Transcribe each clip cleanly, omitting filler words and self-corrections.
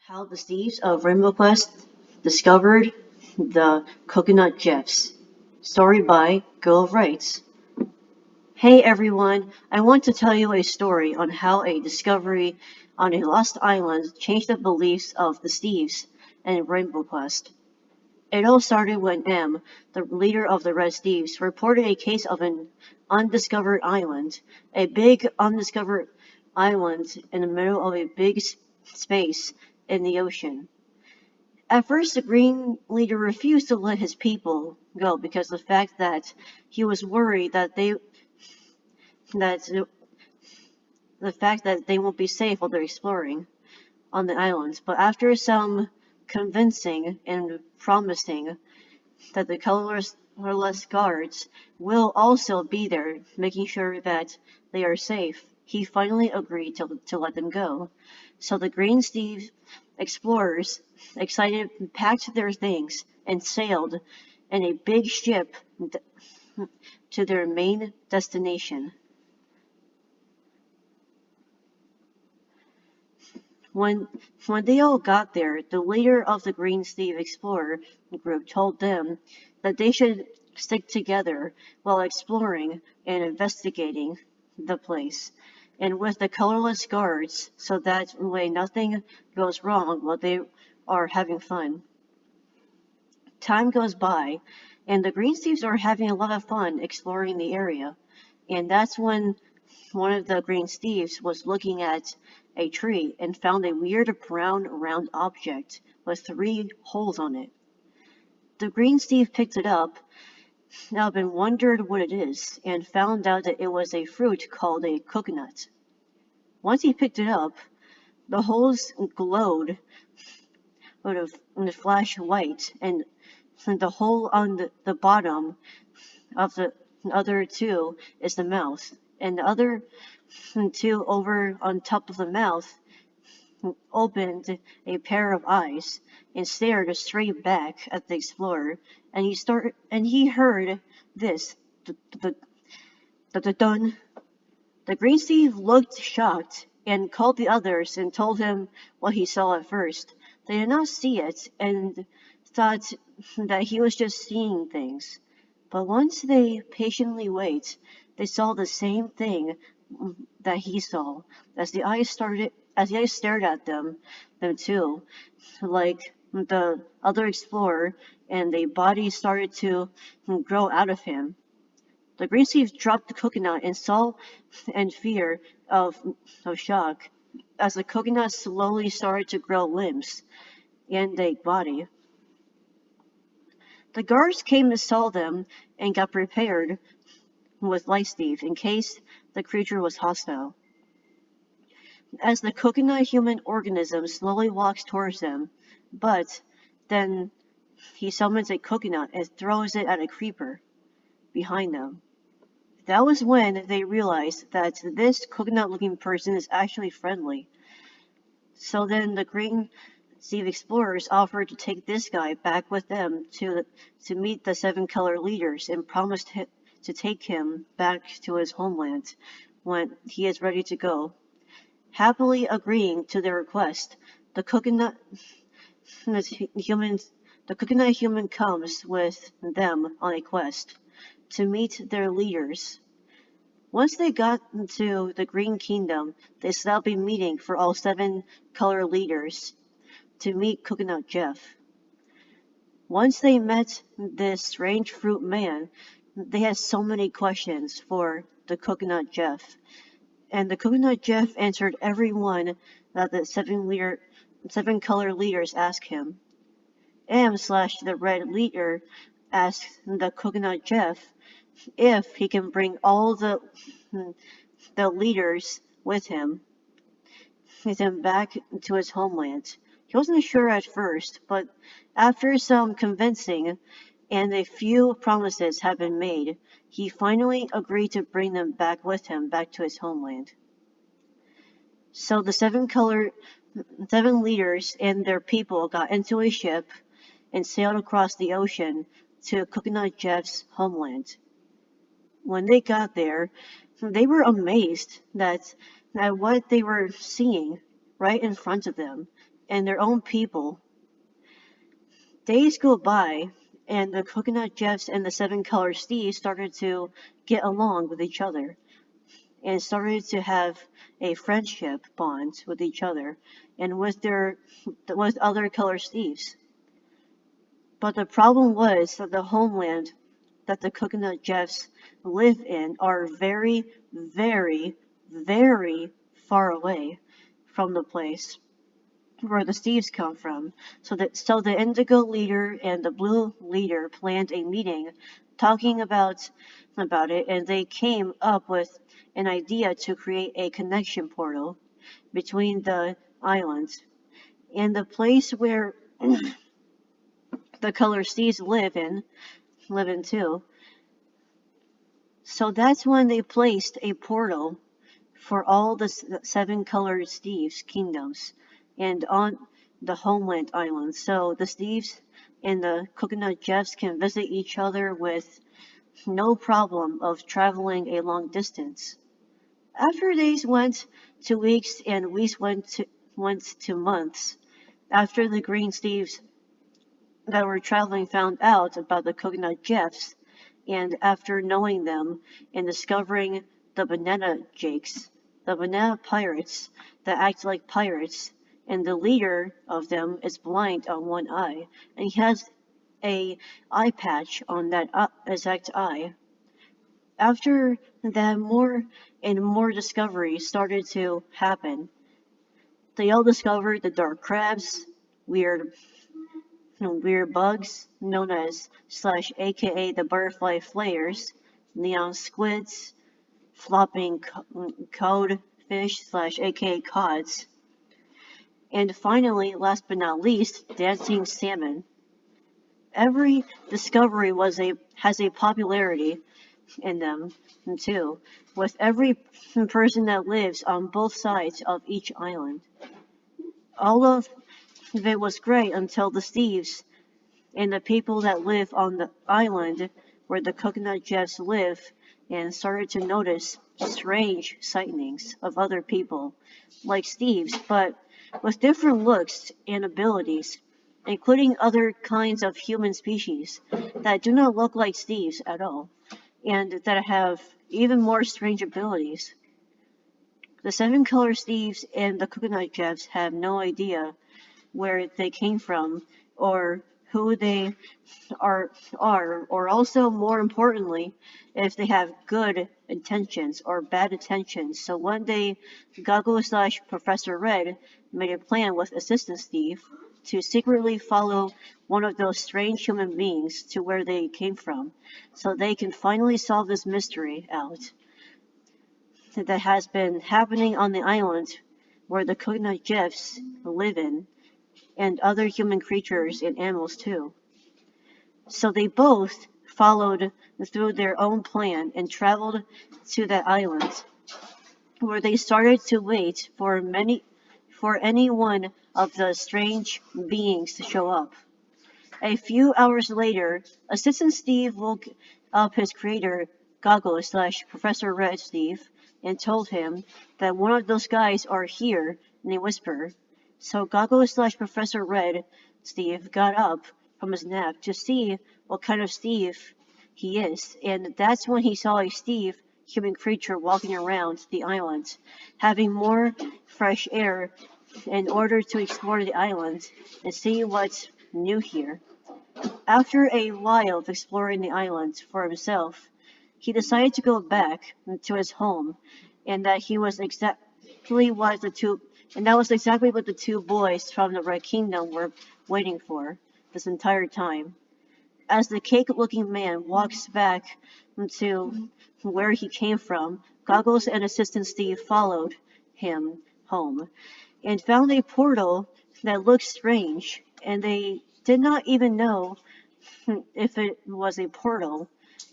How the thieves of Rainbow Quest discovered the coconut gifts. Story by Girl of Rights. Hey everyone, I want to tell you a story on how a discovery on a lost island changed the beliefs of the thieves in Rainbow Quest. It all started when M, the leader of the Red Thieves, reported a case of an undiscovered island, a big undiscovered island in the middle of a big space in the ocean. At first, the Green leader refused to let his people go because of the fact that he was worried that the fact that they won't be safe while they're exploring on the islands. But after some convincing and promising that the colorless guards will also be there, making sure that they are safe, he finally agreed to let them go. So the Green Steve explorers, excited, packed their things and sailed in a big ship to their main destination. When when they all got there, the leader of the Green Steve Explorer group told them that they should stick together while exploring and investigating the place, and with the colorless guards, so that way nothing goes wrong while they are having fun. Time goes by, and the Green Steves are having a lot of fun exploring the area, and that's when one of the Green Steves was looking at a tree and found a weird brown round object with three holes on it. The Green Steve picked it up and wondered what it is, and found out that it was a fruit called a coconut. Once he picked it up, the holes glowed with flash white, and the hole on the bottom of the other two is the mouth, and the other two over on top of the mouth opened a pair of eyes and stared straight back at the explorer, and he heard this the dun. The Green Steve looked shocked and called the others and told him what he saw at first. They did not see it and thought that he was just seeing things. But once they patiently wait, they saw the same thing that he saw as the eyes stared at them too, like the other explorer, and a body started to grow out of him. The Green Steve dropped the coconut and saw in fear of shock as the coconut slowly started to grow limbs and a body. The guards came and saw them and got prepared with Light Steve in case the creature was hostile. As the coconut human organism slowly walks towards them, but then he summons a coconut and throws it at a creeper behind them. That was when they realized that this coconut-looking person is actually friendly. So then the Green Steve explorers offered to take this guy back with them to meet the seven color leaders and promised to take him back to his homeland when he is ready to go. Happily agreeing to their request, the coconut human comes with them on a quest to meet their leaders. Once they got to the Green Kingdom, they set up a meeting for all seven color leaders to meet Coconut Jeff. Once they met this strange fruit man, they had so many questions for the Coconut Jeff. And the Coconut Jeff answered every one that the seven color leaders asked him. The red leader asked the Coconut Jeff if he can bring all the leaders with him back to his homeland. He wasn't sure at first, but after some convincing and a few promises had been made, he finally agreed to bring them back with him back to his homeland. So the seven leaders and their people got into a ship and sailed across the ocean to Coconut Jeff's homeland. When they got there, they were amazed at what they were seeing right in front of them. and their own people. Days go by, and the Coconut Jeffs and the Seven Color Steves started to get along with each other and started to have a friendship bond with each other and with other Color Steves. But the problem was that the homeland that the Coconut Jeffs live in are very, very, very far away from the place where the Steves come from. So the Indigo leader and the Blue leader planned a meeting talking about it, and they came up with an idea to create a connection portal between the islands and the place where the Color Steves live in too. So that's when they placed a portal for all the seven colored Steves kingdoms and on the homeland islands. So the Steves and the Coconut Jeffs can visit each other with no problem of traveling a long distance. After days went to weeks and weeks went to months, after the Green Steves that were traveling found out about the Coconut Jeffs, and after knowing them and discovering the Banana Jakes, the banana pirates that act like pirates, and the leader of them is blind on one eye, and he has a eye patch on that exact eye. After that, more and more discoveries started to happen. They all discovered the dark crabs, weird weird bugs known as slash aka the butterfly flayers, neon squids, flopping codfish slash aka cods, and finally, last but not least, dancing salmon. Every discovery has a popularity in them too, with every person that lives on both sides of each island. All of it was great until the Steves and the people that live on the island where the Coconut Jeffs live and started to notice strange sightings of other people, like Steve's, but with different looks and abilities, including other kinds of human species that do not look like Steve's at all, and that have even more strange abilities. The Seven Color Steves and the Coconut Jeffs have no idea where they came from or who they or also more importantly, if they have good intentions or bad intentions. So one day, Goggle slash Professor Red made a plan with Assistant Steve to secretly follow one of those strange human beings to where they came from, so they can finally solve this mystery out that has been happening on the island where the Coconut Jeffs live in, and other human creatures and animals too. So they both followed through their own plan and traveled to that island, where they started to wait for any one of the strange beings to show up. A few hours later, Assistant Steve woke up his creator, Goggle slash Professor Red Steve, and told him that one of those guys are here in a whisper. So Goggle slash Professor Red Steve got up from his nap to see what kind of Steve he is, and that's when he saw a Steve human creature walking around the island, having more fresh air in order to explore the island and see what's new here. After a while of exploring the island for himself, he decided to go back to his home, and that was exactly what the two boys from the Red Kingdom were waiting for this entire time. As the cake-looking man walks back to where he came from, Goggles and Assistant Steve followed him home and found a portal that looked strange, and they did not even know if it was a portal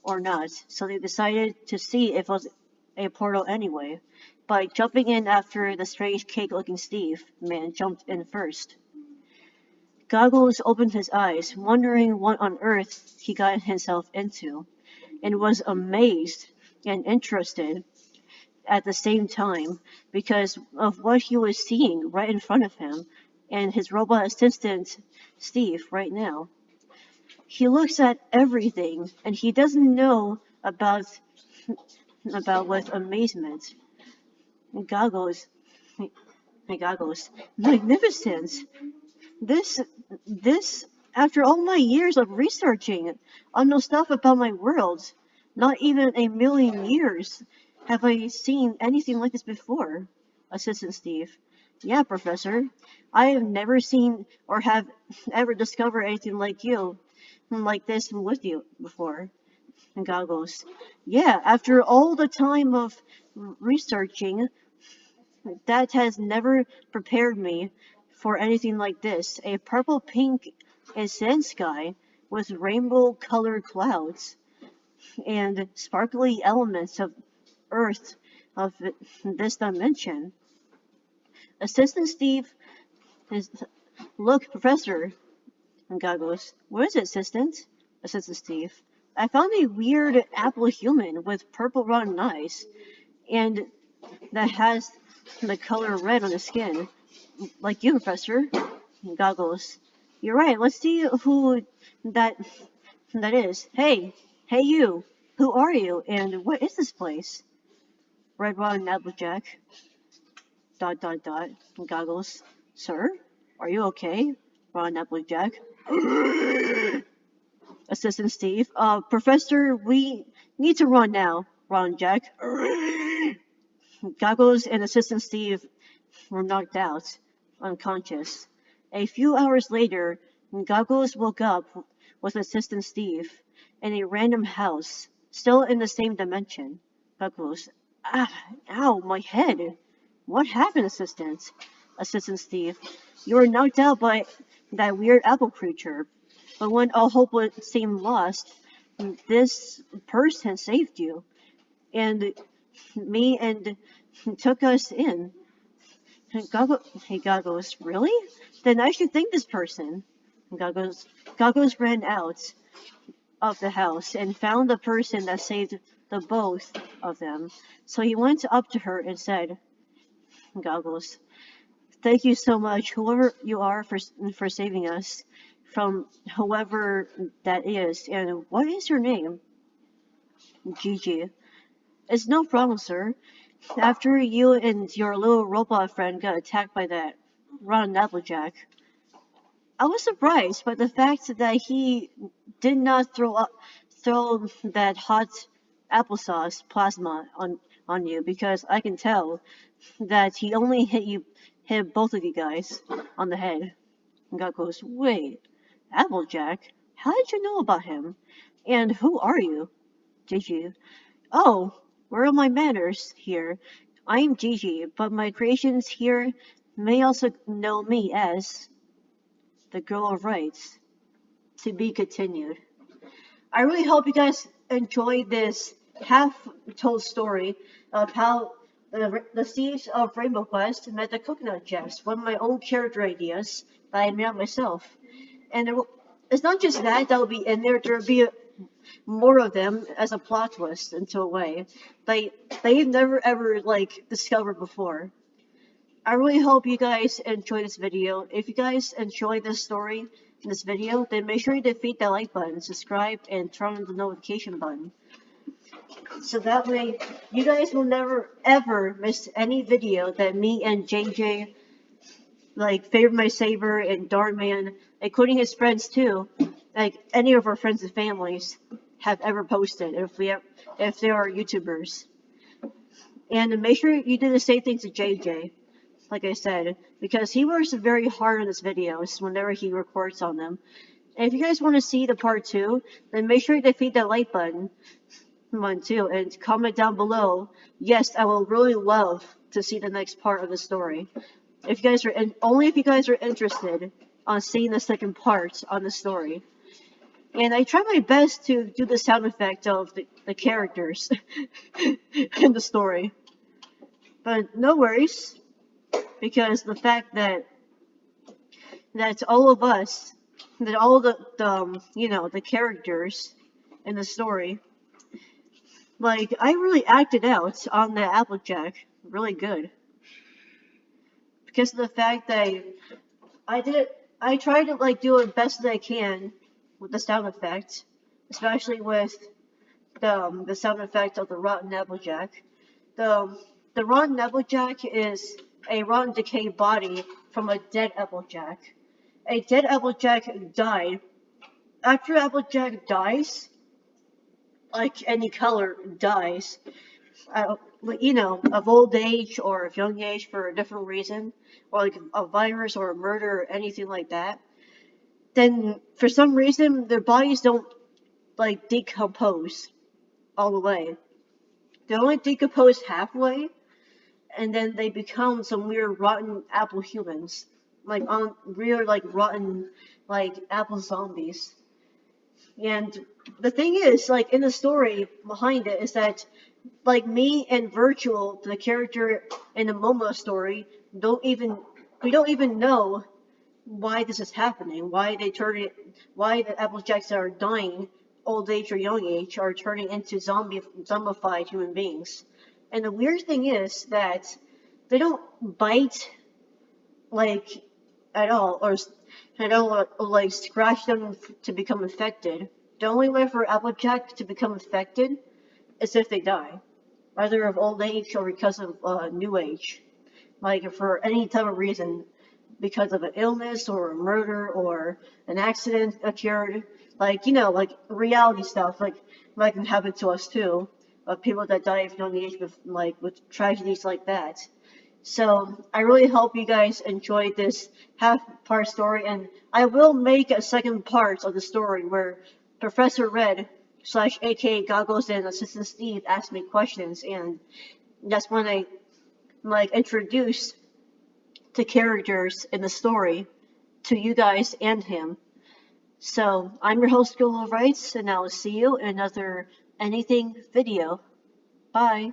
or not, so they decided to see if it was a portal anyway, by jumping in after the strange cake-looking Steve man jumped in first. Goggles opened his eyes, wondering what on earth he got himself into, and was amazed and interested at the same time because of what he was seeing right in front of him. and his robot assistant, Steve, right now. He looks at everything, and he doesn't know about with amazement. Goggles, goggles, magnificent. This, this, after all my years of researching unknown stuff about my world, not even a million years have I seen anything like this before. Assistant Steve. Yeah, Professor. I have never seen or have ever discovered anything like this with you before. And Goggles. Yeah, after all the time of researching, that has never prepared me for anything like this. A purple pink sand sky with rainbow colored clouds and sparkly elements of Earth of this dimension. Assistant Steve is, look, Professor, and Goggles. What is it, Assistant? Assistant Steve. I found a weird apple human with purple round eyes and that has the color red on the skin. Like you, Professor. Goggles. You're right. Let's see who that is. Hey, you. Who are you? And what is this place? Red Ron Applejack. ... Goggles. Sir, are you okay? Ron Applejack. Assistant Steve. Professor, we need to run now. Ron Jack. Goggles and Assistant Steve were knocked out, unconscious. A few hours later, Goggles woke up with Assistant Steve in a random house, still in the same dimension. Goggles. Ow, my head. What happened, Assistant? Assistant Steve. You were knocked out by that weird apple creature. But when all hope seemed lost, this person saved you. And me and took us in. Goggles, really? Then I should thank this person. Goggles ran out of the house and found the person that saved the both of them. So he went up to her and said, Goggles, thank you so much, whoever you are, for saving us from whoever that is. And what is your name? Gigi. It's no problem, sir. After you and your little robot friend got attacked by that rotten Applejack, I was surprised by the fact that he did not throw that hot applesauce plasma on you, because I can tell that he only hit both of you guys on the head. And God goes, wait, Applejack? How did you know about him? And who are you? Gigi. Oh, where are my manners here? I am Gigi, but my creations here may also know me as the Girl of Rights. To be continued. I really hope you guys enjoyed this half-told story of how the Thieves of Rainbow Quest met the Coconut Gems, one of my own character ideas that I made up myself. And it's not just that will be in there. There'll be more of them as a plot twist into a way they've never ever discovered before. I really hope you guys enjoy this video. If you guys enjoyed this story in this video, then make sure you defeat that like button, subscribe, and turn on the notification button. So that way, you guys will never ever miss any video that me and JJ, Favor My Saber and Darman, including his friends too, any of our friends and families, have ever posted if they are YouTubers. And make sure you do the same thing to JJ, like I said, because he works very hard on his videos whenever he records on them. And if you guys want to see the part 2, then make sure you defeat that like button too, and comment down below. Yes, I will really love to see the next part of the story. If you guys are only if you guys are interested on seeing the second part on the story. And I try my best to do the sound effect of the characters in the story. But no worries, because the fact that all of us, that all the characters in the story, I really acted out on the Applejack really good. Because of the fact that I try to like do it best that I can with the sound effects, especially with the sound effect of the rotten applejack. The the rotten applejack is a rotten decayed body from a dead applejack. A dead applejack died. After applejack dies, like any color dies, of old age or of young age for a different reason, or like a virus or a murder or anything like that, then for some reason their bodies don't like decompose all the way. They only decompose halfway, and then they become some weird rotten apple humans, like on real like rotten like apple zombies. And the thing is, like in the story behind it, is that like me and Virtual, the character in the Momo story, don't even we don't even know why this is happening, why the Applejacks that are dying, old age or young age, are turning into zombified human beings. And the weird thing is that they don't bite like at all, or I don't like scratch them to become infected. The only way for Applejack to become infected is if they die, either of old age or because of new age, like for any type of reason, because of an illness or a murder or an accident occurred, like like reality stuff, like can happen to us too, of people that die of young age with tragedies like that. So I really hope you guys enjoyed this half-part story, and I will make a second part of the story where Professor Red slash AKA Goggles and Assistant Steve asked me questions, and that's when I introduce the characters in the story to you guys and him. So I'm your host, School of Rights, and I will see you in another anything video. Bye.